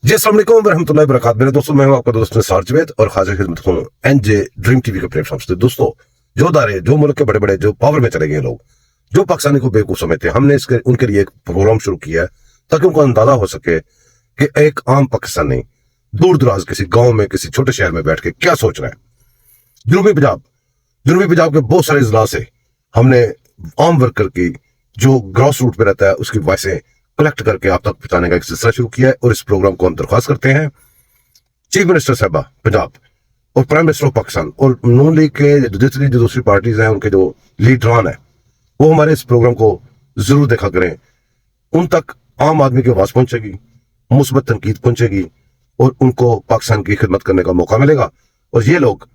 जी अस्सलाम वालेकुम रहमतुल्लाहि व बरकातहू। मेरे दोस्तों, मैं हूं आपका दोस्त निसार जावेद और हाजिर खिदमत हूं एनजे ड्रीम टीवी के प्लेटफॉर्म से। दोस्तों, जो दारे जो मुल्क के बड़े बड़े जो पावर में चले गए लोग, जो पाकिस्तानी को बेवकूफ समझते हैं, हमने इसके उनके लिए एक प्रोग्राम शुरू किया है ताकि उनको अंदाजा हो सके कि एक आम पाकिस्तानी दूर दराज किसी गांव में किसी छोटे शहर में बैठ के क्या सोच रहा है। जनूबी पंजाब के बहुत सारे इजला से हमने आम वर्कर की जो ग्रास रूट पे रहता है उसकी वॉइसें कलेक्ट करके आप तक पहुंचाने का एक सिलसिला शुरू किया है और इस प्रोग्राम को हम दरख्वास्त करते हैं चीफ मिनिस्टर साहबा पंजाब और प्राइम मिनिस्टर ऑफ पाकिस्तान और नून लीग के जितनी जो दूसरी पार्टीज हैं उनके जो लीडरान है वो हमारे इस प्रोग्राम को जरूर देखा करें। उन तक आम आदमी की आवाज पहुंचेगी, मुस्बत तनकीद पहुंचेगी और उनको पाकिस्तान की खिदमत करने का मौका मिलेगा और ये लोग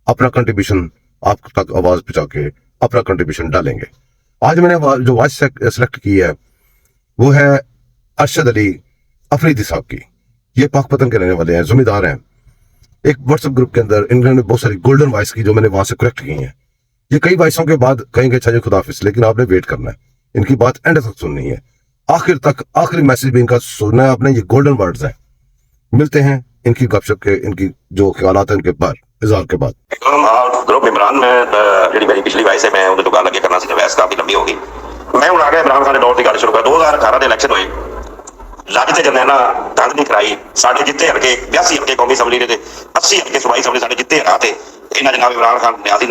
अपना कंट्रीब्यूशन आप तक आवाज पहुंचा के अपना कंट्रीब्यूशन डालेंगे। आज मैंने जो वॉइस सेलेक्ट की है वो है अरशद अली अफरीदी साहब की। ये पाकपतन के रहने वाले हैं, जमींदार हैं। एक व्हाट्सएप ग्रुप के अंदर इन्होंने बहुत सारी गोल्डन वॉइस की जो मैंने वहां से कलेक्ट की हैं। ये कई वॉइसों के बाद कहेंगे अच्छा जी खुदाफिज, लेकिन आपने वेट करना है, इनकी बात एंड तक सुननी है, आखिर तक आखिरी मैसेज भी इनका सुनना है आपने। ये गोल्डन वर्ड्स हैं। मिलते हैं इनकी गपशप के इनकी जो ख्यालात है इनके बार इजहार के बाद। ग्रुप इमरान में जी मेरी पिछली वॉइस है मैं उन्हें गल अगे करना वैस काफी लंबी होगी। मैं हूं आ गया इमरान खान के दौर की गल शुरू कर 2018 के इलेक्शन हुए जज से जरनैला दंड नहीं कराई साढ़े जिते हल्के 82 हल्के कौमी असैम्बली ने 80 हल्के सूबाई असैम्बली साढ़े जिते हरा थे इन्होंने जनाब इमरान खान न्याजी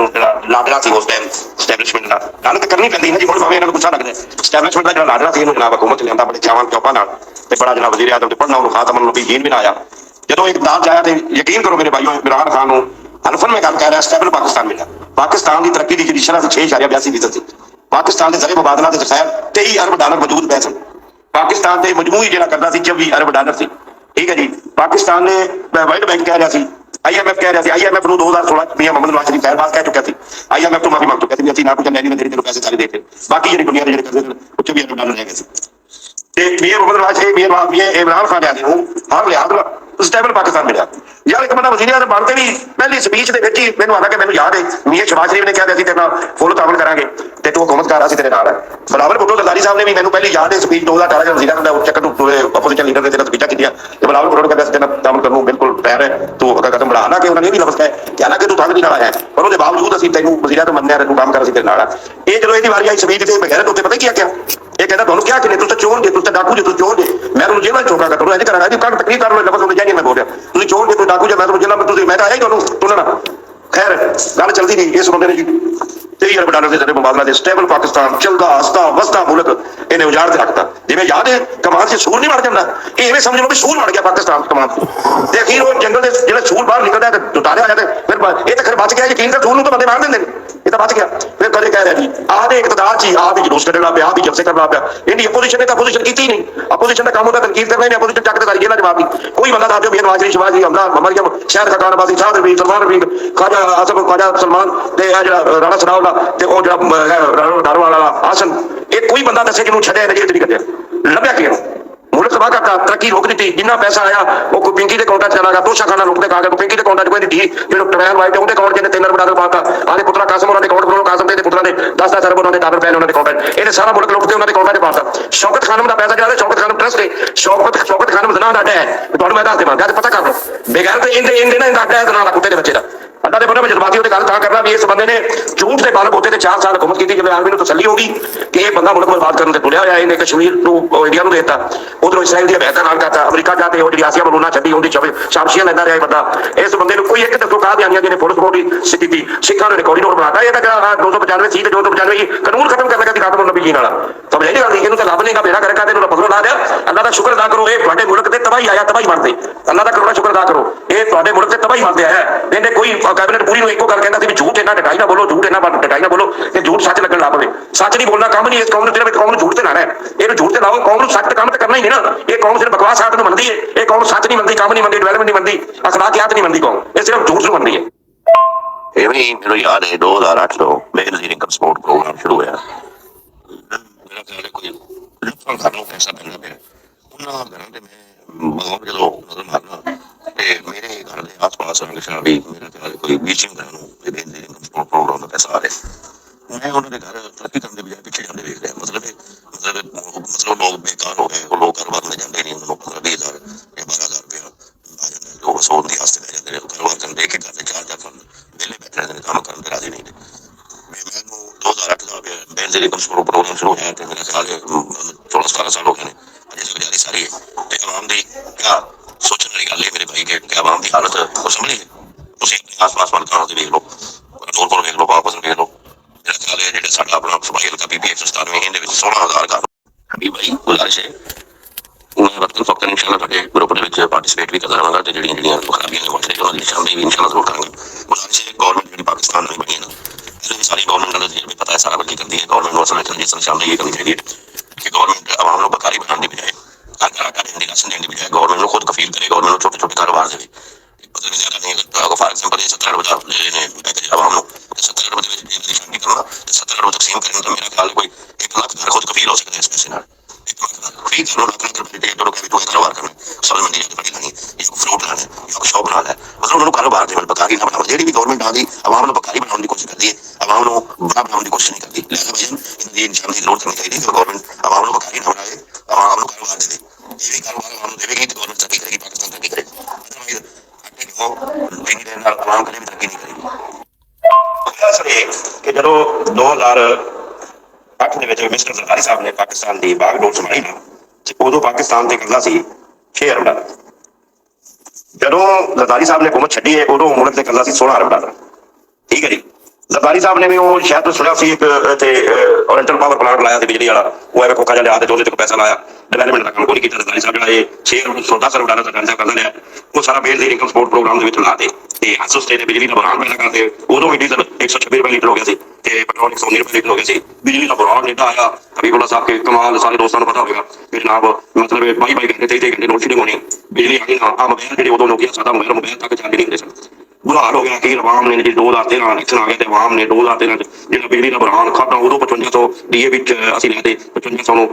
लाडला से उस टाइम स्टैबलिशमेंट का गल तो करनी पैंदी है जी। हम भावें इन्होंने गुस्सा लगता है स्टैबलिशमेंट का जो लाडला से जनाब हुकूमत लिया बड़े चावान चौपा बड़ा जनाब वजीर आजम पढ़ना उन्होंने खातम भी यकीन भी ना आया जो एक इकदार जाया तो यकीन करो मेरे भाइयों इमरान खान हनफन में गल कह रहा स्टेबल पाकिस्तान मिला। पाकिस्तान की तरक्की की शरह 6.82% थी। पाकिस्तान के जरे मुबादला के खैर 23 अरब डॉलर मौजूद पै सन। पाकिस्तान के मजमूई जो करता 24 अरब डॉलर से ठीक है जी। पाकिस्तान ने वर्ल्ड बैंक कह रहा IMF कह रहा IMF 2016 मियां मोहम्मद नवाज शरीफ खैरबाज कह चुका थी IMF तो माफी मांग चुका थी ना कुछ नहीं तेरे पैसे सारे देते बाकी जी दुनिया के करते 24 अरब डॉलर रह गए मियां मोहम्मद नवाज शरीफ मियां इमरान खान हर लिहाज स्टेबल पाकिस्तान मिला। यार एक बंदा वजीर आजम बनते भी पहली स्पीच के ही मैंने आना कि मैंने याद है मियां शहबाज शरीफ ने कहा तेरे नाल फुल तावन करांगे ते तू हुकूमत कर तेरे नाल है। बिलावल भुट्टो जरदारी साहब ने भी मैंने पहली याद है स्पीच 2018 के वजीर आजम चक्कर अपोजिशन लीडर ने तेरा स्पीचा किया ते बिलावल भुट्टो कहता तेरा तावन करूं बिल्कुल तैयार है तू कदम बढ़ा ना कि उन्होंने भी लफ्ज कहा कि हालांकि तू थक नहीं रहा है पर उसके बावजूद असं तेन वजीर आजम मनने तू काम कर तेरे नाल ये चलो ये बारी आई स्पीच से बगैर उत्ते पता क्या क्या ये कहता तुम क्या कि तू चोर जे तू डाकू जे तू चोर जे मैं तुम जेल चौका कर ऐसे करा तकलीफ कर लो लफ्ज जाइए मैं बोल रहा तुम चोर जे तू डाकू जे मैं तुम जेल में मैं आया ही तुम खैर गल चलती नहीं इस बंदे ने 23 अरब डॉलर के जरिए मुबादला से स्टेबल पाकिस्तान चलता हसता वसता मुल्क इन्हें उजाड़ के रखता जिवें याद है कमान से सूर नहीं मर जाता इवें समझ लो भी सूर मर गया पाकिस्तान कमान से अखीर वो जंगल के जो सूर बाहर निकलता है उतारे आया फिर ये तो खैर बच गया यकीन कर सूर तो बंदे मार देंगे ये तो बच गया फिर कदे कह रहा जी आधे इकतदार ची आप ही जुलूस करना पे आप ही जलसे करना पे इनकी अपोजिशन ने तो अपोजिशन की ही नहीं। अपोजिशन का काम होता तनकीद करना ही नहीं अपोजिशन चक सारी जेल जवाब दी कोई बंदा था जो मियां नवाज शरीफ शहबाज शरीफ हमदा मरियम शहर खान अब्बासी साद रफीक सलमान रफीक ख्वाजा आसफ ख्वाजा सलमान ते राणा सनाउल्ला ते ओ जड़ा दारू वाला आसन ये कोई बंदा दसे जिन्होंने छड़े जेल नहीं कटिया लभ्या कि मुल्क तबाह करता तरक्की रोक दी जिन्ना पैसा आया वो कोई पिंकी के अकाउंट चला गया तोशा खाना लुटते खा गया पिंकी के अकाउंट कोई दी जो ट्रायल वाइट उनके अकाउंट के 3 अरब डॉलर पाता आने पुत्रा कासम उन्होंने अकाउंट बनाओ कासम के पुत्रा ने 10 अरब उन्होंने डॉलर पै उन्होंने अकाउंट ये सारा मुल्क लुटते उन्होंने अकाउंट पाता। शौकत खानम का पैसा जो शौकत खानम ट्रस्ट है शौकत खानम जना अड्डा है तो मैं दस देवां पता कर लो बेगैर तो इनके ना अड्डा है जना कुत्ते के बच्चे का अल्लाह के बंदे में जज्बाती होकर गल करना भी इस बंदे ने झूठ से बालक होते 4 साल हुकूमत की थी जब आर्मी को तसल्ली होगी कि यह बंदा मुल्क बर्बाद करने से तुलिया हुआ इन्हें कश्मीर को इंडिया को देता उधरों इसराइल की बेहतर नाम करता अमरीका जाते हो आसिया मलूना छी उनकी शाबशियां लेंदा रहा बंदा इस बंदे ने कोई एक दसो कहा दिया जिन्हें पुलिस सपोर्ट सी थी सिखा ने रिकॉर्डिंग नोट बनाता है 295 सी 295 कानून खत्म करने का खातम नबी जी वाला समझ नहीं आती इन्होंने तो रब ने बेड़ा करके तेन बदलो ला दिया। अल्लाह का शुक्र अदा करो ये तुहाडे मुल्क से तबाही आया तबाही बनते अल्लाह का करोड़ा शुक्र अदा करो ये तुहाडे मुल्क से तबाही बनते है इन्हें कोई कैबिनेट पूरी एको गल कहता सी झूठ इन्ना डटाई ना बोलो झूठ इन्ना डटाई ना बोलो कि झूठ सच लगन लग पवे सच नहीं बोलना काम नहीं इस कौम सिर्फ कौम झूठ से लाना है ये झूठ से लाओ कौम सच काम तो करना ही नहीं ना ये कौम सिर्फ बकवास आदत मनती है ये कौम सच नहीं मनती काम नहीं मनती डेवलपमेंट नहीं मनती अखलाकियात नहीं मनती कौम ये सिर्फ झूठ से मनती है। मेरे याद है 2008 तो बेनजीर इनकम सपोर्ट प्रोग्राम शुरू होया मेरा ख्याल है कोई लखों घरों पैसा मिलना पे उन्हां घरां ते मैं बाहर जो नजर मारना ते मेरे घर के आस-पास अंगशा भी मेरा ख्याल है कोई 20 घरों में बेनजीर इनकम सपोर्ट प्रोग्राम का पैसा आ रहा है। मैं उन्होंने घर तरक्की करने बजाय पीछे जाने देख रहा मतलब बेकार हो गए, वो लोग कारोबार में जाते नहीं, उन्होंने 15-20 हज़ार या 12,000 रुपया आ जाता है, जो बस वो उनकी आस्ते ले जाते हैं कारोबार करने, एक करते 4-4 साल वेले बैठे रहते हैं, काम करने ते राजी नहीं थे। मैनू 2008 का बेनजीर इनकम सपोर्ट प्रोग्राम शुरू होया ते मेरे ख्याल 16-17 साल हो गए ने, अजे तक जारी सारी है। ते अवाम दी क्या सोचने वाली गल है मेरे भाई के क्या अवाम दी हालत को समझ ली तुसीं अपने आस-पास मुल्कां दे वेख लो, नूरपुर वेख लो, पाकपुर वेख लो, मेरा ख्याल है जेह्ड़ा साडा अपना सूबाई हलका PPA 197 इहदे विच 16,000 घर। हबीब भाई गुजारिश है मैं वक्तन फक्तन इंशाअल्लाह तुहाडे ग्रुप दे विच पार्टिसिपेट भी करदा रहांगा ते जेहड़ियां खराबियां ने मुआशरे च उन्हां दी निशानदेही भी इंशाअल्लाह जरूर करांगा। गुजारिश है गवर्नमेंट जेहड़ी पाकिस्तान में बनी है ना, इहदे सारी गवर्नमेंट का भी पता है सारा कुछ करती है, गवर्नमेंट को असल में निशानदेही करनी चाहिए कि गवर्नमेंट आवाम को बकारी बनाने की बजाय घर देने की राशन देने की बजाय गवर्नमेंट को खुद कफील करे, गवर्नमेंट को छोटे छोटे कारोबार दे पता नहीं ज्यादा नहीं। फॉर एग्जाम्पल 70 अरब लेने पैकेज आवाम को 70 अरब निशानदेही करना 70 अरब तकसीम करें तो मेरा ख्याल है कोई 1 लाख घर खुद कफील हो सकते हैं इस पैसे ना। 1 लाख फ्री करो, लाख रुपए तो कोई कारोबार करना, सब्जी मंडी जाके फड़ी लानी या फ्रूट लाना या शॉप बनाना है, मतलब उन्होंने कारोबार के बकारी ना बनाओ। जी भी गवर्नमेंट आ गई आवाम को बकारी बनाने की कोशिश करती है, आवाम को बड़ा बनाने की कोशिश नहीं करती। लिहाजा भाई इनकी निशानदेही जरूर करनी चाहिए कि गवर्नमेंट आवाम को बकारी ना बनाए, आवाम को कारोबार दे दे। ये भी कारोबार आवाम देगी तो गवर्नमेंट तरक्की करेगी, पाकिस्तान तरक्की करेगी। अदरवाइज आवाम कभी तरक्की नहीं करेगी। कि जो 2008 ਦੇ ਵਿੱਚ ਮਿਸਟਰ ਜ਼ਰਦਾਰੀ ਸਾਹਿਬ ਨੇ ਪਾਕਿਸਤਾਨ ਦੀ ਬਾਗਡੋਰ ਸੰਭਾਲੀ ਨਾ, ਤੇ ਉਦੋਂ ਪਾਕਿਸਤਾਨ ਤੇ ਕਰਜ਼ਾ ਸੀ 6 ਅਰਬ ਡਾਲਰ। ਜਦੋਂ ਜ਼ਰਦਾਰੀ ਸਾਹਿਬ ਨੇ ਹੁਕੂਮਤ ਛੱਡੀ ਹੈ ਉਦੋਂ ਮੁਲਕ ਤੇ ਕਰਜ਼ਾ ਸੀ 16 ਅਰਬ ਡਾਲਰ। ਠੀਕ ਹੈ ਜੀ। ਜ਼ਰਦਾਰੀ ਸਾਹਿਬ ਨੇ ਵੀ ਉਹ ਸ਼ਾਇਦ ਤੋਂ ਸੁਣਿਆ ਸੀ ਇੱਕ ਤੇ ਓਰੀਐਂਟਲ ਪਾਵਰ ਪਲਾਂਟ ਲਾਇਆ ਤੇ ਬਿਜਲੀ ਵਾਲਾ, ਉਹ ਐਵੇਂ ਕੋਕਾ ਜਿਹਾ ਲਿਆ ਤੇ ਉਹਦੇ ਤੇ ਪੈਸਾ ਲਾਇਆ, ਡਿਵੈਲਪਮੈਂਟ ਦਾ ਕੰਮ ਕੋਈ ਨਹੀਂ ਕੀਤਾ। ਜ਼ਰਦਾਰੀ ਸਾਹਿਬ ਜਿਹੜਾ ਇਹ 6 ਅਰਬ 10 ਅਰਬ ਡਾਲਰ ਦਾ ਕਰਜ਼ਾ ਲਿਆ, ਉਹ ਸਾਰਾ ਬੇਨਜ਼ੀਰ ਇਨਕਮ ਸਪੋਰਟ ਪ੍ਰੋਗਰਾਮ ਦੇ ਵਿੱਚ ਲਾ ਦੇ ਤੇ ਹੱਸ ਉਸਤੇ ਨੇ ਬਿਜਲੀ ਦਾ ਬੁਰਾਨ ਪੈਦਾ ਕਰਦੇ। ਉਦੋਂ ਵੀ ਡੀਜ਼ਲ 126 ਰੁਪਏ ਲੀਟਰ ਹੋ ਗਿਆ ਸੀ ਤੇ ਪੈਟਰੋਲ 119 ਰੁਪਏ ਲੀਟਰ ਹੋ ਗਿਆ ਸੀ। ਬਿਜਲੀ ਦਾ ਬੁਰਾਨ ਏਡਾ ਆਇਆ, ਹਬੀਬੁੱਲਾ ਸਾਹਿਬ ਕੇ ਕਮਾਲ ਸਾਰੇ ਦੋਸਤਾਂ ਨੂੰ ਪਤਾ ਹੋਵੇਗਾ ਕਿ ਜਨਾਬ ਮਤਲਬ 22 ਘੰਟੇ 23 ਘੰਟੇ ਲੋਡ ਸ਼ੈਡਿੰਗ ਹੋਣੀ, ਬਿਜਲੀ ਆਣੀ ਨਾ। ਆ ਮੋਬਾਈਲ ਜਿਹੜੇ ਉਦੋਂ ਨੋਕੀਆ ਸਾਦਾ ਮੋਬਾਈਲ ਤੱਕ ਚੱਲ ਨਹੀਂ ਹੁੰਦੇ ਸਨ। बुरा हाल हो गया कि अवाम ने जी 2013 इलेक्शन आ गया तो अवाम ने 2013 जो बिजली का बुरान खादा उदो 5500 DA असं लैते 5500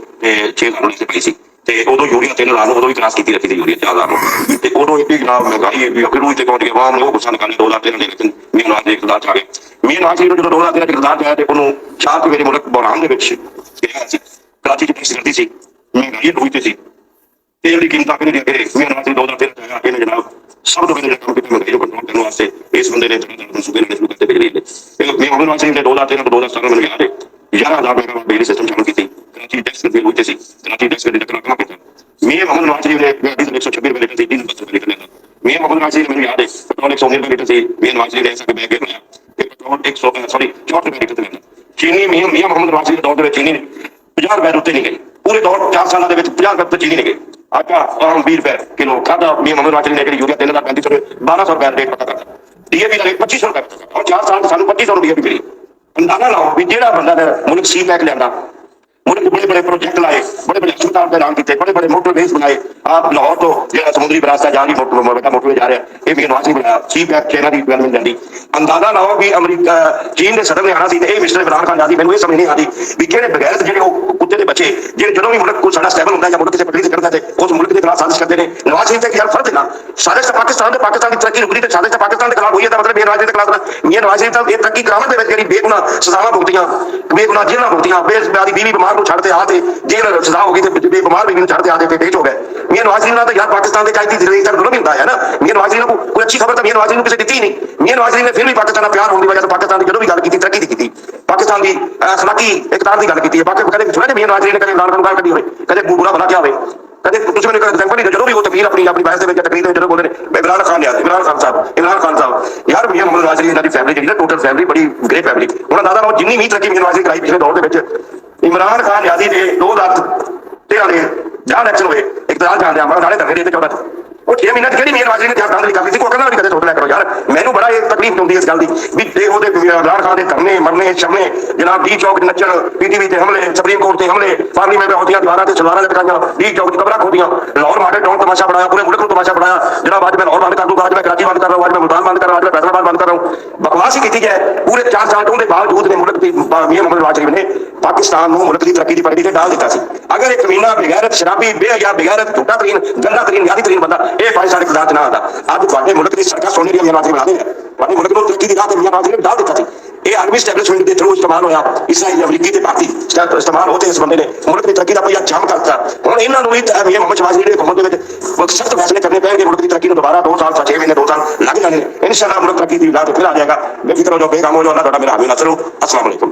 6000 लैते पाई सी ते उदो यूरिया 3000 उदो भी क्रॉस की रखी थी यूरिया 4000 ते उदो इतनी जनाब महंगाई फिर उससे पहुंच गई अवाम ने वो गुस्सा निकाले 2013 के इलेक्शन मेरे नाज के इकतदार आ गए। मेरे नाज जो 2013 के इकतदार आया तो उन्होंने 4 मेरे मुल्क बुरान के कराची च टैक्स करती सी, महंगाई डूबती सी ਤੇ ਜਿਹੜੀ ਕੀਮਤਾਂ ਕਿਹਨੇ ਦੇ ਅੱਗੇ ਮੇਰੇ ਨਾਲ 2013 ਆਇਆ ਇਹਨੇ ਜਨਾਬ ਸਭ ਤੋਂ ਪਹਿਲੇ ਕੰਮ ਕੀਤਾ ਮਹਿੰਗਾਈ ਨੂੰ ਕੰਟਰੋਲ ਕਰਨ ਵਾਸਤੇ ਇਸ ਬੰਦੇ ਨੇ ਮਨਸੂਬੇ ਨਾਲ ਸ਼ੁਰੂ ਕੀਤੇ ਬਿਜਲੀ ਦੇ। ਮੈਂ ਉਹਨਾਂ ਨਾਲ ਸਿੰਘ ਦੇ 2013 ਤੋਂ 2017 ਮੈਨੂੰ ਯਾਦ ਹੈ 11,000 ਮੈਗਾਵਾਟ ਬਿਜਲੀ ਸਿਸਟਮ ਚਾਲੂ ਕੀਤੀ। कराची टैक्स के बिल होते सी, कराची टैक्स के टकरा कमा करता मैं मोहम्मद नवाज शरीफ ने गाड़ी 126 रुपए लीटर सी 30 रुपए लीटर लेता। मैं मोहम्मद नवाज शरीफ मैंने याद है पेट्रोल 119 रुपए लीटर सी, मैं नवाज शरीफ ने ऐसा बैग बनाया ते पेट्रोल 64 रुपए लीटर लेता। चीनी मैं मोहम्मद नवाज शरीफ दौर ਦੇ चीनी 50 रुपए उत्ते नहीं गई, पूरे दौर 4 साल ਦੇ ਵਿੱਚ 50 रुपए चीनी नहीं गई। आटा आम 20 रुपए किलो खादा मैं मोहम्मद नवाज शरीफ ने यूरिया 3035 रुपए 1200 रुपए रेट पता करता, DAP का रेट 2500 रुपए पता करता और 4 साल सानू 2500 DAP मिली। अंदाजा लाओ भी जेड़ा बंदा ने मुल्क सी पैक लिया मुल्क बड़े बड़े प्रोजेक्ट लाए, बड़े बड़े अस्पताल का ऐलान किए, बड़े बड़े मोटरवेज बनाए। आप लाहौर तो जो समुद्री रास्ता जा रही मोटरवे जा रहा है ये नवाज नहीं बनाया, सी पैक चाइना की डेवलपमेंट जाती। अंदाजा लाओ भी अमरीका चीन के सदर ने आना सी ते मिस्टर इमरान खान जाती। मैंने ये समझ नहीं आती भी किहड़े बगैर जो कुत्ते के बच्चे जो जो भी मुल्क को सारा स्टेबल होता है या मुल्क किसी पटड़ी से करता है उस मुल्क के खिलाफ साजिश करते हैं। नवाज शरीफ के यार फर्ज है ना साजिश पाकिस्तान की तरक्की रुकनी तो साजिश पाकिस्तान के खिलाफ हुई है मतलब नवाज शरीफ के खिलाफ ये नवाज शरीफ ये तरक्की करावत के जी बेगुनाह सजावां भुगतियां बेगुनाह जेलां भुगतियां बेसब्यादी बीवी बीमार को छड़ते आते जेल सजा हो गई थे बीमार बीवी छड़ते आते थे डेट हो गए। मियां नवाज शरीफ तो यार पाकिस्तान के चाहती जुल्म ही होता है ना। मियां नवाज शरीफ को कोई अच्छी खबर तो मियां नवाज शरीफ को किसी दी नहीं। मियां नवाज शरीफ ने फिर भी पाकिस्तान प्यार होने की वजह से पाकिस्तान की जो भी गल की तरक्की की पाकिस्तान की अखलाकी इकतार की गल की बाकी कभी सुना नहीं मियां नवाज शरीफ ने कभी इमरान खान गाल कभी हो कभी बुरा भला क्या हो कभी कुछ मैंने एग्जाम्पल नहीं जो भी वो तकरीर अपनी बहस में तकरीर जो बोल रहे इमरान खान यार इमरान खान साहब यार मियां मोहम्मद नवाज शरीफ की फैमिली जी टोटल फैमिली बड़ी ग्रेट फैमिली उन्होंने दादा लोग जिन्नी भी तरक्की मियां नवाज शरीफ कराई पिछले दौर के इमरान खान यादी ने 2013 ਦੇ ਜਾਂ ਇਲੈਕਸ਼ਨ ਹੋਏ ਇਕਤਦਾਰ ਜਾਣ ਦਿਆ ਨਾਲੇ ਧਰਨੇ ਦੇ 14 ਉਹ 6 ਮਹੀਨੇ ਕਿਹੜੀ ਮੇਰ ਵਾਜੀ ਨੇ ਧਿਆਨ ਨਾਲ ਕਰਦੀ ਸੀ ਕੋਈ ਕਹਿੰਦਾ ਨਹੀਂ ਕਦੇ ਟੋਟਲ ਕਰੋ ਯਾਰ ਮੈਨੂੰ ਬੜਾ ਇਹ ਤਕਲੀਫ ਹੁੰਦੀ ਇਸ ਗੱਲ ਦੀ ਵੀ ਤੇ ਉਹਦੇ ਇਮਰਾਨ ਖਾਨ ਦੇ ਧਰਨੇ ਮਰਨੇ ਸ਼ਮਨੇ ਜਨਾਬ ਡੀ ਚੌਕ ਤੇ ਨੱਚਣ PTV ਤੇ ਹਮਲੇ ਸੁਪਰੀਮ ਕੋਰਟ ਤੇ ਹਮਲੇ ਪਾਰਲੀਮੈਂਟ में होतियां दीवारां ते सलवारां लटकाइयां डी चौक की कबरां खोदियां लाहौर मार्केट टाउन तमाशा बनाया पूरे मुल्क को तमाशा बनाया जनाब आज मैं लाहौर बंद कर दूंगा आज मैं कराची बंद कर रहा हूं आज मैं मुल्तान बंद कर रहा हूं आज मैं फैसलाबाद बंद कर रहा हूं बकवास ही की जाए पूरे 4 साल के बावजूद ने मुल्क की मियां मोहम्मद नवाज शरीफ ने पाकिस्तान को मुल्क की तरक्की की पगड़ी से डाल दिता सी। अगर एक कमीना बेगैरत शराबी बेहया बेगैरत झूठा तरीन गंदा तरीन यादी तरीन बंदा ये 5 साल इकतदार ना आता आज तुहाडे मुल्क की सड़कां सोने दी मियां नवाज शरीफ बना दे तुहाडे मुल्क को तरक्की दी राह ते मियां नवाज शरीफ डाल दिता सी। ये आर्मी स्टैबलिशमेंट के थ्रू इस्तेमाल होया इसराइल अमरीकी ते भारतीय इस्तेमाल होते इस बंदे ने मुल्क की तरक्की का पहिया जाम करता ਦਿੱਤਾ। ਹੁਣ ਇਹਨਾਂ ਨੂੰ ਵੀ ਮੀਆਂ ਮੁਹੰਮਦ ਸ਼ਬਾਜ਼ ਸ਼ਰੀਫ ਦੀ ਹੁਕੂਮਤ ਦੇ ਵਿੱਚ ਸਖਤ ਫੈਸਲੇ ਕਰਨੇ ਪੈਣਗੇ। ਮੁਲਕ ਦੀ ਤਰੱਕੀ ਨੂੰ ਦੁਬਾਰਾ 2 ਸਾਲ 6 ਮਹੀਨੇ 2 ਸਾਲ ਲੱਗ ਜਾਣੇ ਨੇ। इंशाअल्लाह मुल्क तरक्की की राह पे फिर आ जाएगा। बेफिक्र हो जाओ, बेगम हो जाओ, अल्लाह मेरा हामी नसर हो। अस्सलाम वालेकुम।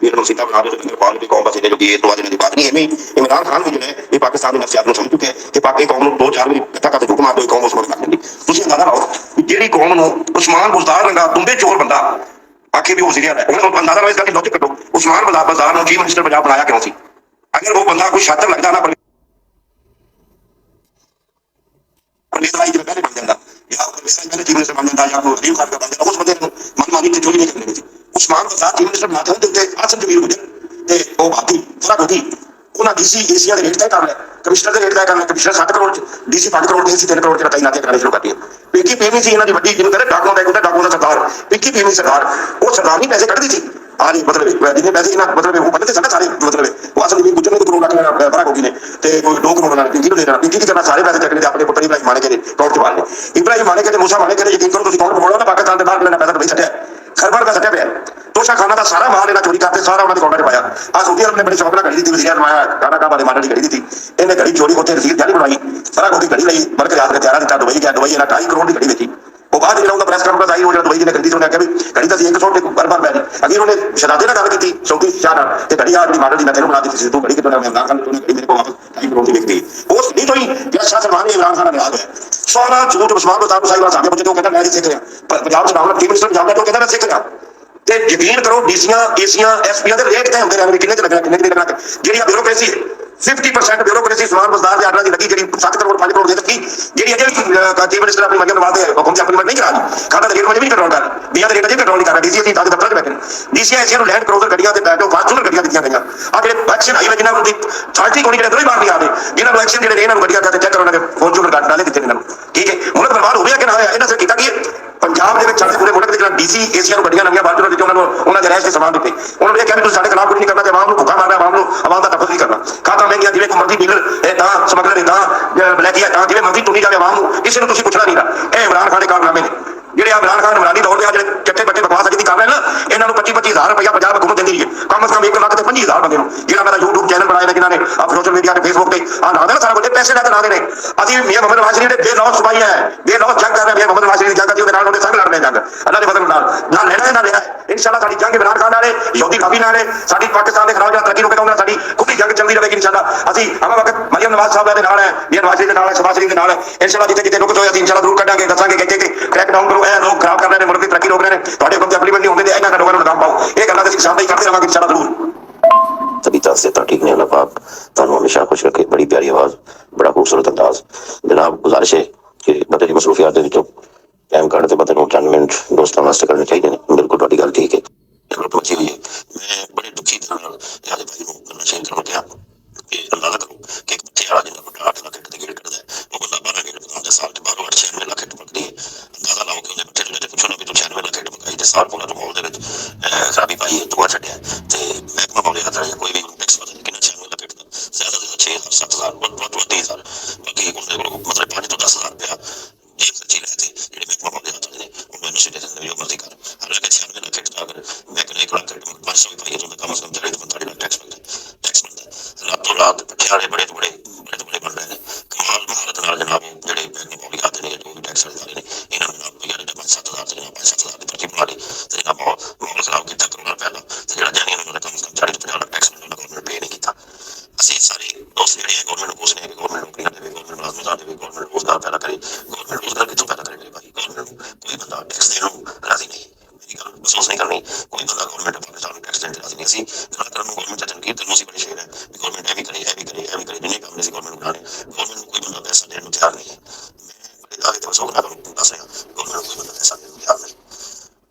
ये लोग सीता बना दो कौम की कौम बस जो कि तो आज बात नहीं है। इमरान खान भी जो है ये पाकिस्तान की नफ्सियात समझ चुके हैं कि पाकि कौम 2-4 बार इकट्ठा करके झूठ मार दो कौम उस वक्त लग जाती। तुम अंदाजा लाओ जी कौम उस्मान बुज़दार लगा तुम्बे चोर बंदा आखिर भी वज़ीर है। अंदाजा लाओ, इसका लॉजिक कटो। उस्मान बुज़दार चीफ मिनिस्टर पंजाब बनाया क्यों सी? अगर वो बंदा कोई शातिर लगता ना पहले बन जाता या पहले चीफ मिनिस्टर बन जाता या वजीर खान का बन जाता, उस बंदे मनमानी से चोरी नहीं करनी थी। उस्मान बुज़दार चीफ मिनिस्टर बनाते हैं तो आसन जमीर गुजर ਤੇ ਉਹ ਬਾਕੀ ਫਰਕ ਹੋਗੀ। ਉਹਨਾਂ ਡੀਸੀ ਏਸੀਆ ਦੇ ਰੇਟ ਤੈਅ ਕਰ ਲਿਆ, ਕਮਿਸ਼ਨਰ ਦੇ ਰੇਟ ਤੈਅ ਕਰ ਲਿਆ। ਕਮਿਸ਼ਨਰ 7 ਕਰੋੜ ਚ, ਡੀਸੀ 5 ਕਰੋੜ ਦੇ ਸੀ, 3 ਕਰੋੜ ਚ ਤਾਇਨਾਤੀਆਂ ਕਰਾਉਣੀ ਸ਼ੁਰੂ ਕਰਤੀਆਂ। ਪਿੰਕੀ ਪੀਵੀ ਸੀ ਇਹਨਾਂ ਦੀ ਵੱਡੀ, ਜਿਹਨੂੰ ਕਹਿੰਦੇ ਡਾਕੂਆਂ ਦਾ ਇੱਕ ਹੁੰਦਾ, ਡਾਕੂਆਂ ਦਾ ਸਰਦਾਰ ਪਿੰਕੀ ਪੀਵੀ ਸਰਦਾਰ। ਉਹ ਸਰਦਾਰ ਨਹੀਂ ਪੈਸੇ ਕੱਢਦੀ ਸੀ। हाँ जी, मतलब जिन्हें पैसे ना मतलब वो बंदे थे सारे मतलब वो असल में गुजर ने तो करोड़ लाख भरा होगी ने ते कोई 2 करोड़ ना पिंकी को देना। पिंकी की करना सारे पैसे चकने अपने पुत्र इब्राहिम माने के तौर पे मारने। इब्राहिम माने के मूसा माने के यकीन करो तुम कौन बोलो ना पाकिस्तान के बाहर लेना पैसा तो भाई सट्या खरबर का सट्या पे तोशा खाना का सारा माल लेना चोरी करते सारा उन्होंने अकाउंट पाया। आ सऊदी अरब ने बड़ी शौक घड़ी दी वजीर माया खाना का बारे मारने की घड़ी दी थी। इन्हें घड़ी चोरी होते रसीद जाली बनवाई सारा कुछ घड़ी लाई बल्कि याद के तैयार दिता। दुबई गया, दुबई 2.5 करोड़ की घड़ी बेची। वो बाद जो प्रेस कॉन्फ्रेंस आई हो दुबई ने खरीदी उन्हें आखिया भी घड़ी तो 100 बार पै गई। अगर उन्हें शहजादे ने गल की सऊदी शाह ते घड़ी आ जी मॉडल दी मैं तेन बना दी थी तू घड़ी के इमरान खान ने घड़ी मेरे को वापस 2.5 करोड़ की बेच दी। उस नहीं तो ही शाह सलमान ने इमरान खान ने लिया है सारा झूठ। उस्मान बुज़दार को साहिब साहब बच्चे तो कहता मैं सीख रहा पंजाब च नाम चीफ मिनिस्टर पंजाब का तो कहता मैं सीख रहा। ਤੇ ਯਕੀਨ ਕਰੋ ਡੀਸੀਆਂ ਏਸੀਆਂ ਐਸਪੀਆਂ ਦੇ ਰੇਟ ਤੈਅ ਹੁੰਦੇ ਰਹਿੰਦੇ ਕਿੰਨੇ ਚ ਲੱਗਣਾ ਕਿੰਨੇ ਦੀ ਲੱਗਣਾ। ਜਿਹੜੀ ਬਿਊਰੋਕ੍ਰੇਸੀ 50% ਬਿਊਰੋਕ੍ਰੇਸੀ ਉਸਮਾਨ ਬੁਜ਼ਦਾਰ ਦੇ ਆਰਡਰਾਂ ਦੀ ਲੱਗੀ ਜਿਹੜੀ 7 ਕਰੋੜ 5 ਕਰੋੜ ਦੇ ਲੱਗੀ। ਜਿਹੜੀ ਅਜੇ ਵੀ ਚੀਫ ਮਿਨਿਸਟਰ ਆਪਣੀ ਮਰਜ਼ੀ ਨਵਾਜ਼ ਦੇ ਹੁਕਮ ਚ ਇੰਪਲੀਮੈਂਟ ਨਹੀਂ ਕਰਾ ਰਹੀ। ਖਾਤਾ ਦੇ ਰੇਟ ਵਜੇ ਵੀ ਨਹੀਂ ਕੰਟਰੋਲ ਕਰ ਬੀਆਂ ਦੇ ਰੇਟ ਅਜੇ ਕੰਟਰੋਲ ਨਹੀਂ ਕਰ ਰਿਹਾ। ਡੀਸੀ ਤਾਂ ਦਫ਼ਤਰ ਚ ਬੈਠੇ ਡੀਸੀਆਂ ਏਸੀਆਂ ਨੂੰ ਲੈਂਡ ਕਰੋਜ਼ਰ ਗੱਡੀਆਂ ਤੇ ਬੈਠੋ ਫਾਰਚੂਨਰ ਗੱਡੀਆਂ ਦਿੱਤੀਆਂ ਗਈਆਂ। ਆ ਜਿਹੜੇ ਐਕਸ਼ਨ ਹਾਈਵੇ ਜਿਨ੍ਹਾਂ ਨੂੰ ਥਾਰਟੀ ਕੋਣੀ ਜਿਹੜੇ ਦੋਈ ਬਾਹਰ ਨਹੀਂ ਆਦੇ ਜਿਨ੍ਹਾਂ ਨੂੰ ਐਕਸ਼ਨ ਜਿਹੜੇ ਇਹਨਾਂ ਨੂੰ ਗੱਡੀਆਂ ਤੇ ਚੈੱਕ ਕਰੋ ਉਹਨਾਂ ਦੇ ਫਾਰਚੂਨਰ ਗੱਡ ਨਾਲੇ ਦਿੱਤੇ ਇਹਨਾਂ ਨੂੰ। ਠੀਕ ਹੈ ਮੁਲਕ ਬਰਬਾਦ ਹੋ ਗਿਆ ਕਿ ਨਾ ਹੋਇਆ? ਇਹਨਾਂ ਸੇ ਕੀਤਾ ਕੀ ਪੰਜਾਬ ਦੇ ਵਿੱਚ ਪੂਰੇ ਮੁਲਕ ਦੇ ਜਿਹੜਾ ਡੀਸੀ ਏਸੀਆਂ ਨੂੰ ਗੱਡੀਆਂ ਨਵੀਆਂ ਫਾਰਚੂਨਰ ਦਿੱਤੇ ਉਹਨਾਂ ਦੇ ਰਹਿਸ਼ ਦੇ ਸਮਾਨ ਦਿੱਤੇ। ਉਹਨਾਂ ਨੇ ਕਿਹਾ ਵੀ ਤੁਸੀਂ ਸਾਡੇ ਖਿਲਾਫ ਕੁਝ ਨਹੀਂ ਕਰਨਾ ਤੇ ਆਵਾਮ ਨੂੰ ਭੁੱਖਾ ਮਾਰਨਾ ਆਵਾਮ ਦਾ ਤਫਜ਼ ਨਹੀਂ ਕਰਨਾ। ਖਾਤਾ ਮਹਿੰਗੀਆਂ ਜਿਵੇਂ ਕੋਈ ਮਰਜ਼ੀ ਡੀਲਰ ਤਾਂ ਸਮਗਲਰ ਤਾਂ ਬਲੈਕੀਆ ਤਾਂ ਜਿਵੇਂ ਮਰਜ਼ੀ ਟੁਣੀ ਜਾਵੇ ਆਵਾਮ ਨੂੰ ਕਿਸੇ ਨੂੰ ਤੁਸੀਂ ਪੁੱਛਣਾ ਨਹੀਂ ਗਾ। ਇਹ ਇਮਰਾਨ ਖਾਨ ਦੇ ਕਾਰਨਾਮੇ ਨੇ ਜਿਹੜੇ ਇਮਰਾਨ ਖਾਨ ਇਮਰਾਨੀ ਦੌਰ ਦੇ ਆ ਜਿਹੜੇ ਚੱਟੇ ਬੱਟੇ ਬਕਵਾਸ ਅਜੇ ਦੀ ਕਰ ਰਹੇ ਨਾ ਇਹਨਾਂ ਨੂੰ 25,000 ਰੁਪਇਆ ਪੰਜਾਬ ਹਕੂਮਤ ਦਿੰਦੀ ਰਹੀ ਹੈ। ਕਮ ਸੇ ਕਮ 1 ਲੱਖ ਤੇ 25,000 ਬੰਦੇ ਨੂੰ ਜਿਹੜਾ ਮੇਰਾ YouTube ਚੈਨਲ ਬਣਾਇਆ ਨੇ ਜਿਨ੍ਹਾਂ ਨੇ ਸੋਸ਼ਲ ਮੀਡੀਆ ਤੇ ਫੇਸਬੁੱਕ ਤੇ ਆ ਨਾ ਦੇਣਾ ਸਾਰਾ ਕੁਝ ਪੈਸੇ ਲੈ ਕੇ ਨਾ ਦੇਣੇ। ਅਸੀਂ ਮੀਆਂ ਮੁਹੰਮਦ ਨਵਾਜ਼ ਸ਼ਰੀਫ ਦੇ ਬੇਲੌਸ ਸਪਾਈ ਹੈ ਬੇਲੌਸ ਜੰਗ ਕਰ ਰਹੇ ਮੀਆਂ ਮੁਹੰਮਦ ਨਵਾਜ਼ ਸ਼ਰੀਫ ਦੀ ਜੰਗ ਅਸੀਂ ਉਹਦੇ ਨਾਲ ਉਹਦੇ ਸੰਗ ਲੜ ਰਹੇ ਜੰਗ ਅੱਲਾਹ ਦੇ ਫਜ਼ਲ ਨਾਲ ਨਾ ਲੈਣਾ ਨਾ ਲਿਆ। इंशाल्लाह साडी जंग इमरान खान नाले यहूदी काबी नाले साडी पाकिस्तान के खिलाफ जो तरक्की रोकेगा साडी खुद ही जंग चलती रहेगी इंशाल्लाह। असी हम वक्त मरियम नवाज साहब दे नाल है मियां नवाज शरीफ दे नाल है शहबाज शरीफ दे नाल है इंशाल्लाह जिथे जिथे रुक जाओ असी इंशाल्लाह जरूर कटांगे दसांगे कि क्रैक डाउन करो। ए लोग खराब कर रहे हैं मुल्क की तरक्की रोक रहे हैं तुहाडे हुकम ते इंप्लीमेंट नहीं होंदे ते इन्हां लोगों नूं लगाम पाओ। ये गल्लां असी शाम ही करते रहांगे इंशाल्लाह जरूर। तभी तासीता ठीक नहीं अल्लाह पाक तुहानू हमेशा खुश रखे। बड़ी प्यारी आवाज बड़ा खूबसूरत अंदाज। जनाब गुजारिश है कि बंदे दी मसरूफियात दे विचों टाइम कढ ते बंदे नूं चंद मिनट दोस्तां वास्ते करने चाहिए ने। बिल्कुल तुहाडी गल ठीक है। मची हुई है मैं बड़े दुखी तरह याद भाई को करना शेयर करना क्या कि अंदाजा करो कि एक बच्चे वाला जिन्हें 8 लाख हिट गेट करता है वो बंदा 12 गेट पकाने साल के 12 96 लाख हिट पकड़ी है। अंदाजा लाओ कि उन्हें बच्चे जो पूछो ना भी तू 96 लाख हिट पकाई ते साल पूरा माहौल दे विच खराबी पाई है दुआ छड्या ते महकमा पाउंदे हथ कोई भी टैक्स पता कि 96 लाख हिट ज्यादा से 6,000 7,000 बहुत 30,000 बाकी उन्हें मतलब 5 तो 10,000 रुपया जेब खर्ची लेते जेडे महकमा पाउंदे हथ ने उन्होंने सिटीजन जो मर्जी कर हालांकि 96 लाख हिट अगर मैं 1 लाख हिट 500 भी पाई तो कम से कम 40 लाख टैक्स बनता है। रातों रात पट्ठे वाले बड़े बन रहे हैं कमाल महारत नाल जनाब जेडे महकमा पाउंदे हथ ने जो भी टैक्स वाले ने इन्होंने जनाब यार 5-7,000 से 5-7,000 की पर्ची बना ली ते जनाब माहौल खराब किया करोना पहला ते जेड़ा जानी उन्होंने कम से कम 40-50 लाख टैक्स गवर्नमेंट पे नहीं किया। ਅਸੀਂ ਸਾਰੇ ਦੋਸਤ ਜਿਹੜੇ ਗਵਰਨਮੈਂਟ ਨੂੰ ਪੁੱਛਦੇ ਹਾਂ ਕਿ ਗਵਰਨਮੈਂਟ ਨੌਕਰੀਆਂ ਦੇਵੇ ਗਵਰਨਮੈਂਟ ਮੁਲਾਜ਼ਮਾਂ ਦੇਵੇ ਗਵਰਨਮੈਂਟ ਰੋਜ਼ਗਾਰ ਪੈਦਾ ਕਰੇ। ਗਵਰਨਮੈਂਟ ਰੋਜ਼ਗਾਰ ਕਿੱਥੋਂ ਪੈਦਾ ਕਰੇ ਮੇਰੇ ਭਾਈ? ਗਵਰਨਮੈਂਟ ਨੂੰ ਕੋਈ ਬੰਦਾ ਟੈਕਸ ਦੇਣ ਨੂੰ ਰਾਜ਼ੀ ਨਹੀਂ। ਮੇਰੀ ਗੱਲ ਮਹਿਸੂਸ ਨਹੀਂ ਕਰਨੀ ਕੋਈ ਬੰਦਾ ਗਵਰਨਮੈਂਟ ਪਾਕਿਸਤਾਨ ਨੂੰ ਟੈਕਸ ਦੇਣ ਤੇ ਰਾਜ਼ੀ ਨਹੀਂ। ਅਸੀਂ ਗੱਲ ਕਰਨ ਨੂੰ ਗਵਰਨਮੈਂਟ ਦਾ ਤਨਕੀਦ ਕਰਨ ਨੂੰ ਅਸੀਂ ਬੜੇ ਸ਼ੇਰ ਹੈ ਵੀ ਗਵਰਨਮੈਂਟ ਐਵੇਂ ਕਰੇ ਜਿੰਨੇ ਕੰਮ ਨੇ ਅਸੀਂ ਗਵਰਨਮੈਂਟ ਨੂੰ ਬਣਾਉਣੇ ਗਵਰਨਮੈਂਟ ਨੂੰ ਕੋਈ ਬੰਦਾ ਪੈਸਾ ਦੇਣ ਨੂੰ ਤਿਆਰ ਨਹੀਂ ਹੈ। ਮੈਂ ਬੜੇ ਦਾਅਵੇ ਤੇ ਵਸੂਲ ਤੁਹਾਨੂੰ ਦੱਸ ਰਿਹਾ ਗਵਰਨਮੈਂਟ ਨੂੰ ਕੋਈ ਬੰਦਾ ਪੈਸਾ ਦੇਣ ਨੂੰ ਤਿਆਰ ਨਹੀਂ।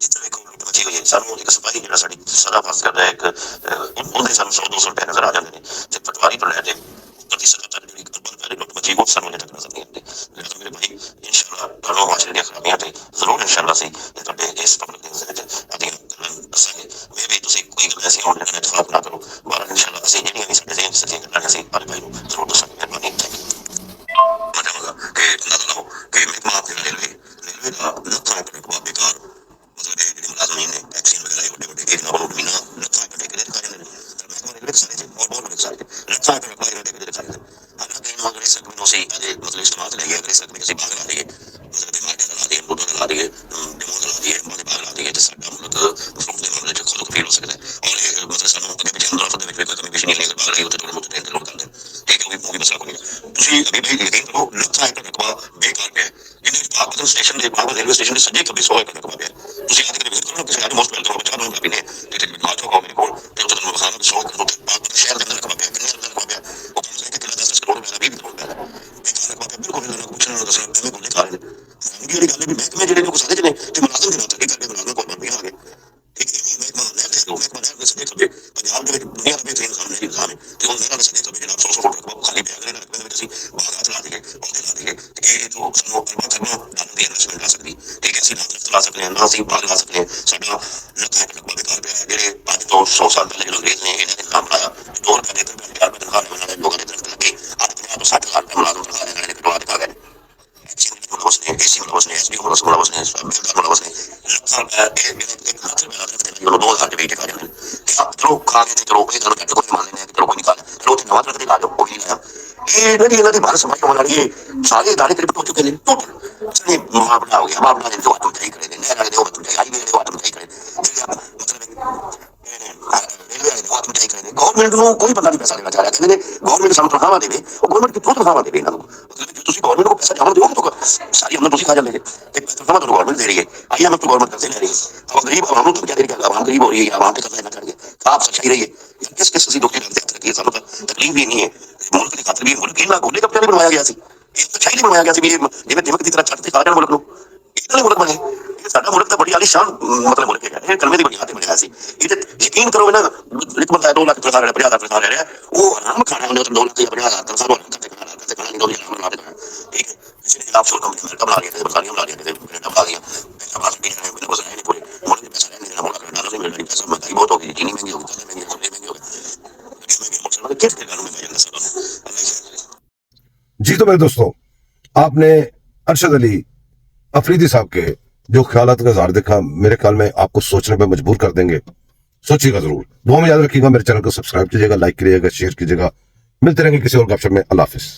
ਜਿੱਥੇ ਵੇਖੋ ਲੁੱਟ ਮਚੀ ਹੋਈ ਹੈ ਸਾਨੂੰ ਇੱਕ ਸਿਪਾਹੀ ਜਿਹੜਾ ਸਾਡੀ ਸਦਾ ਫਸ ਕਰਦਾ ਇੱਕ ਉਹਦੇ ਸਾਨੂੰ 100-200 ਰੁਪਏ ਨਜ਼ਰ ਆ ਜਾਂਦੇ ਨੇ ਤੇ ਪਟਵਾਰੀ ਤੋਂ ਲੈ ਕੇ ਉੱਪਰ ਦੀ ਸਦਾ ਤੱਕ ਜਿਹੜੀ ਅਰਬਨ ਪਹਿਲੇ ਲੁੱਟ ਮਚੀ ਉਹ ਸਾਨੂੰ ਅਜੇ ਤੱਕ ਨਜ਼ਰ ਨਹੀਂ ਆਉਂਦੀ। ਲਿਹਾਜ਼ਾ ਮੇਰੇ ਭਾਈ ਇੰਸ਼ਾਅੱਲਾ ਤੁਹਾਨੂੰ ਮਾਸ਼ਰੇ ਦੀਆਂ ਖਰਾਬੀਆਂ ਤੇ ਜ਼ਰੂਰ ਇੰਸ਼ਾਅੱਲਾ ਸੀ ਤੁਹਾਡੇ ਇਸ ਪਬਲਿਕ ਦੇ ਵਿੱਚ ਆਦੀਆਂ ਗੱਲਾਂ ਦੱਸਾਂਗੇ। ਮੈਂ ਵੀ ਤੁਸੀਂ ਕੋਈ ਗੱਲ ਐਸੀ ਹੋਣ ਜਿਹਨਾਂ ਇਤਫਾਕ ਨਾ ਕਰੋ ਬਾਹਰ ਇੰਸ਼ਾਅੱਲਾ ਅਸੀਂ ਜਿਹੜੀਆਂ ਵੀ ਸਾਡੇ ਜ਼ਿਹਨ ਸੱਚੀਆਂ ਗੱਲਾਂ ਅਸੀਂ ਆਪਣੇ ਭਾਈ ਨੂੰ ਜ਼ਰੂਰ ਦੱਸਾਂਗੇ। ਮਿਹਰਬਾਨੀ ਥੈਂਕ ਯੂ। ਮੈਂ ਚਾਹਾਂਗਾ ਕਿ ਅੰਦਾਜ਼ਾ ਲਾਓ ਕਿ ਮਹਿਕਮਾ ਰੇਲਵੇ ਦਾ ਲੱਖਾਂ ਕਰੋੜ ਬੇਕਾਰ मतलब ਜਿਹੜੇ ਮੁਲਾਜ਼ਮੀਨ ਨੇ ਟੈਕਸੀਆਂ ਵਗੈਰਾ ਵੱਡੇ ਵੱਡੇ ਇਹਨਾਂ ਕੋਲ ਵੀ ਨਾ ਲੱਖਾਂ ਇਕੱਠੇ ਕਰੇ ਦਿਖਾ ਜਾਂਦੇ ਨੇ। ਮਹਿਕਮਾ ਰੇਲਵੇ ਸਾਰੇ ਬਹੁਤ ਵੱਡੇ ਸਾਰੇ ਲੱਖਾਂ ਰੁਪਏ ਅਸੀਂ ਅਜੇ ਮਤਲਬ ਇਸਤੇਮਾਲ ਲੈ ਗਏ, ਅਗਰ ਇਸ ਤਰ੍ਹਾਂ ਅਸੀਂ ਬਾਗ ਲਾ ਲਈਏ, ਮਤਲਬ ਦੇ ਮਾਰਕੀਟ ਲਾ ਦਈਏ, ਬੂਟੇ ਲਾ ਦਈਏ, ਡਿਮੋ ਲਾ ਦਈਏ, ਮਾਦੇ ਬਾਗ ਲਾ ਦਈਏ, ਤੇ ਸਾਡਾ ਮੁਲਕ ਫਰੂਟ ਦੇ ਮਾਮਲੇ 'ਚ ਖੁਦ ਫੀਲ ਹੋ ਸਕਦਾ ਹੈ। ਔਰ ਇਹ ਮਤਲਬ ਸਾਨੂੰ ਅੱਗੇ ਪਿੱਛੇ ਅੰਦਰ ਦੇ ਵਿੱਚ ਕੋਈ ਕਮੀ ਪੇਸ਼ੀ ਨਹੀਂ ਹੈ। ਬਾਗ ਲਾਈ ਉੱਥੇ ਥੋੜਾ ਬਹੁਤ ਟ੍ਰੇਨ ਲੋਡ ਕਰਦੇ ਠੀਕ ਹੈ, ਉਹ ਵੀ ਮਸਲਾ ਕੋਈ ਨਹੀਂ। ਤੁਸੀਂ ਅभी भी यकीन करो, ਲੱਖਾਂ ਏਕੜ ਰਕਬਾ ਬੇਕਾਰ ਪਿਆ। ਇਹਦੇ ਵਿੱਚ ਬਾਗਪਤ ਸਟੇਸ਼ਨ ਦੇ ਬਾਗਪਤ ਰੇਲਵੇ ਸਟੇਸ਼ਨ ਦੇ ਸੱਜੇ ਖੱਬੇ 100 ਏਕੜ ਰਕਬਾ ਪਿਆ। ਤੁਸੀਂ ਅੱਜ ਕਿਤੇ ਵਿਜ਼ਿਟ ਕਰੋ, ਕਿਸੇ ਅੱਜ ਮੋਸਟ ਵੈਲਕਮ ਚਾਹ ਬਣਾਉਣਾ ਪੀਣੇ ਤੇ ਆ ਜਾਓ ਮੇਰੇ ਕੋਲ, ਤੇ ਉੱਥੇ ਤੁਹਾਨੂੰ ਵਿਖਾਣਾ 100 ਏਕੜ ਬਾਗਪਤ ਸ਼ਹਿਰ ਦੇ ਅੰਦਰ ਰਕਬਾ ਪਿਆ। ਕਿੰਨੇ ਅੰਦਰ ਰਕਬਾ ਪਿਆ? ਉਹ ਕੰਮ ਲੈ ਕੇ ਕਿਲਾ 10 ਕਰੋੜ ਰੁਪਏ ਦਾ 20 ਕਰੋੜ ਰੁਪਏ ਦਾ ਬੇਕਾਰ ਰਕਬਾ ਪਿਆ। ਬਿਲਕੁਲ ਇਹਨਾਂ ਨੂੰ ਪੁੱਛਣਾ ਨਾ ਦੱਸਣਾ, ਪਹਿਲੇ ਕੋਲੇ ਖਾ ਰਹੇ ਨੇ। ਹੈਰਾਨਗੀ ਵਾਲੀ ਗੱਲ ਹੈ ਵੀ ਮਹਿਕਮੇ ਜਿਹੜੇ ਨੇ ਉਹ ਸਾਰੇ ਨੇ ਤੇ ਮੁਲਾਜ਼ਮ ਦੇ ਨਾਲ ਧੱਕੇ ਕਰਕੇ ਮੁਲਾਜ਼ਮ ਕੋਲ ਬਣ ਆ ਗਏ। ਇੱਕ ਇਹ ਵੀ ਮਹਿਕਮਾ ਨਹਿਰ ਦੇ ਮਹਿਕਮਾ ਨਹਿਰ ਦੇ ਸੱਜੇ ਖੱਬੇ ਪੰਜਾਬ ਦੇ ਵਿੱਚ ਦੁਨੀਆ ਦਾ ਬੇਹਤਰੀਨ ਨਿਜ਼ਾਮ ਹੈ ਤੇ ਉਹ ਨਹਿਰਾਂ ਦੇ ਸੱਜੇ ਖੱਬੇ ਜਨਾਬ 100 ਫੁੱਟ ਰਕਬਾ ਖਾਲੀ ਪਿਆ। ਅਗਲੇ ਰਕਬੇ ਦੇ ਵਿੱਚ ਅਸੀਂ ਬਾਗ ਲਾ ਦਈਏ, ਪੌਦੇ ਲਾ ਦਈਏ ਤੇ ਇਹ ਜੋ ਸਾਨੂੰ ਅਰਬਾਂ ਖਰਬਾਂ ਡਾਲਰ ਦੀ ਇਨਵੈਸਟਮੈਂਟ ਲਾ ਸਕਦੀ ਠੀਕ ਹੈ। ਅਸੀਂ ਨਾ ਦਰਖਤ ਲਾ ਸਕਦੇ ਹਾਂ, ਨਾ ਅਸੀਂ ਬਾਗ ਲਾ ਸਕਦੇ ਹਾਂ। ਸਾਡਾ ਲੱਖਾਂ ਏਕੜ ਰਕਬਾ ਬੇਕਾਰ ਪਿਆ। ਜਿਹੜੇ 5 ਤੋਂ 100 ਸਾਲ ਪਹਿਲੇ ਜਦੋਂ ਅੰਗਰੇਜ਼ ਨੇ ਇਹਨਾਂ ਨੇ ਨਿਜ਼ਾਮ ਬਣਾਇਆ, 2 ਰੁਪਏ ਦੇ 3 ਰੁਪਏ 4 ਰੁਪਏ ਤਨਖਾਹ ਉਹਨਾਂ ਦੇ ਲੋਕਾਂ ਦੇ ਦਰਖਤ ਲੱਗੇ। ਅੱਜ 50 ਤੋਂ 60 ਹਜ਼ਾਰ ਰੁਪਏ ਮੁਲਾਜ਼ਮ ਤਨਖਾਹ ਲੈਣ ਵਾਲੇ ਕਟਵਾ ਦਿਖਾ ਗਏ। ਮੁਲਾਜ਼ਮ ਨੇ ਏਸੀ ਮੁਲਾਜ਼ਮ ਨੇ ਐਸਡੀ ਮੁਲਾਜ਼ਮ ਨੇ ਬਿਲਦਾਰ ਮੁਲਾਜ਼ਮ ਨੇ ਲੱਖਾਂ ਰੁਪਏ ਇੱਕ ਲੱਖ ਰੁਪਏ ਦਾ ਦਰਖਤ ਦੇ ਉਹਨੂੰ 2000 ਰੁਪਏ ਟਕਾ ਜਾਂਦੇ ਤੇ ਆਪ ਚਲੋ ਖਾ ਕੇ ਤੇ ਚਲੋ ਇਹ ਤੁਹਾਨੂੰ ਕੱਟ ਕੋਈ ਮੰਨ ਲੈਣੇ ਚਲੋ ਕੋਈ ਨਹੀਂ ਖਾ ਚਲੋ ਤੇ ਨਵਾਂ ਦਰਖਤ ਲਾ ਜਾਓ ਕੋਈ ਨਹੀਂ ਲਿਆ। ਇਹ ਇਹਨਾਂ ਦੀ ਭਾਰਤ ਸਮਾਜ ਹੋਣ ਵਾਲੀ ਹੈ। ਸਾਰੇ ਦਾਣੇ ਕਰੀਬ ਹੋ ਚੁੱਕੇ ਨੇ ਟੋਟਲ ਸਨੇ ਮਾਪੜਾ ਹੋ ਗਿਆ। ਮਾਪੜਾ ਦੇ ਜੋ ਆਟਮ ਚਾਹੀ ਕਰੇ ਨੇ ਨਹਿਰ ਵਾਲੇ ਦੇ ਉਹ ਆਟਮ ਚਾਹੀ ਵੀ ਉਹ ਆਟਮ ਚਾਹੀ ਕਰੇ ਜਿਹੜੇ ਮਤਲਬ ਰੇਲਵੇ ਵਾਲੇ ਦੇ ਆਟਮ ਚਾਹੀ ਕਰੇ ਨੇ। ਗਵਰਨਮੈਂਟ ਨੂੰ ਕੋਈ ਬੰਦਾ ਨਹੀਂ ਪੈਸਾ ਦੇਣਾ ਚਾਹ ਰਿਹਾ। ਕਹਿੰਦੇ ਨੇ ਗਵਰਨਮੈਂਟ ਸਾਨੂੰ ਤਨਖਾਹਾਂ ਦੇਵੇ। ਉਹ ਗਵਰਨਮੈਂਟ ਕਿੱਥੋਂ ਤਨਖਾਹਾਂ ਦੇਵੇ ਇਹਨਾਂ ਨੂੰ? ਮਤਲਬ ਤੁਸੀਂ ਗਵਰਨਮੈਂਟ को पैसा जमा दोगे तो सारी हमने दूसरी खा जाने तनख्वाह तो गवर्नमेंट दे रही है। आई एम तो गवर्नमेंट कर्जे ले रही है। अब गरीब आवाम तो क्या करेगी? आवाम गरीब हो रही है, आवाम पे कर्जा लेना चाहिए। आप सच्चाई रही है किस किस दुख की रखी है। सानू तकलीफ भी नहीं है। मुल्क की खातिर भी मुल्क इन्ना गोले कब्जा नहीं बनवाया गया सी, ये सच्चाई नहीं बनवाया गया सी भी जिवें दिमक की तरह छੱਡ के खा जाण मुल्क नूं। इतना मुल्क बने ये साडा मुल्क तो बड़ी आलीशान मतलब मुल्क है। ये कलमे की बुनियाद पे बनया सी। ये ते यकीन करो ना एक बंदा 2 लाख तनख्वाह ले रहा 50 लाख तनख्वाह ले रहा है वो आराम खाना उन्हें 2 लाख या 50 हजार तनख्वाह करते खाना नहीं 2 लाख ठीक है। किसी ने ऑफशोर कंपनी अमेरिका बना लिया थे, बरतानिया बना लिया थे, कनाडा बना लिया। पैसा बाहर से मैंने कुछ नहीं पूरे मुल्क में पैसा नहीं देना मुल्क में डॉलर नहीं मिल रही। पैसा महंगाई बहुत होगी, चीनी महंगी होगी, तेल महंगी होगी, महंगी होगी किस के कानून में जाएगा सब। जी तो मेरे दोस्तों, आपने अरशद अली अफरीदी साहब के जो ख्यालात का इज़हार देखा, मेरे ख्याल में आपको सोचने पर मजबूर कर देंगे। सोचिएगा जरूर, दुआ में याद रखिएगा। मेरे चैनल को सब्सक्राइब कीजिएगा, लाइक कीजिएगा, शेयर कीजिएगा। मिलते रहेंगे किसी और गपशप में। अल्लाह हाफिज।